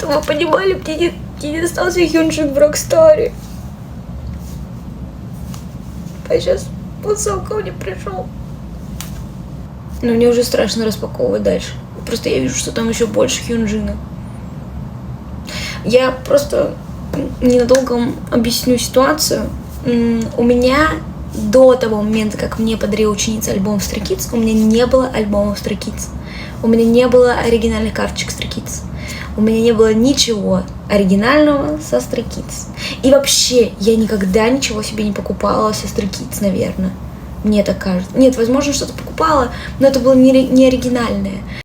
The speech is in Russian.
Чтобы вы понимали, мне не достался Hyunjin в Рокстаре. А сейчас пацан ко мне пришел. Но мне уже страшно распаковывать дальше. Просто я вижу, что там еще больше Hyunjin. Я просто ненадолго объясню ситуацию. У меня до того момента, как мне подарила ученица альбом Stray Kids, у меня не было альбомов Stray Kids. У меня не было оригинальных карточек Stray Kids. У меня не было ничего оригинального со Stray Kids. И вообще, я никогда ничего себе не покупала со Stray Kids, наверное. Мне так кажется. Нет, возможно, что-то покупала, но это было не оригинальное.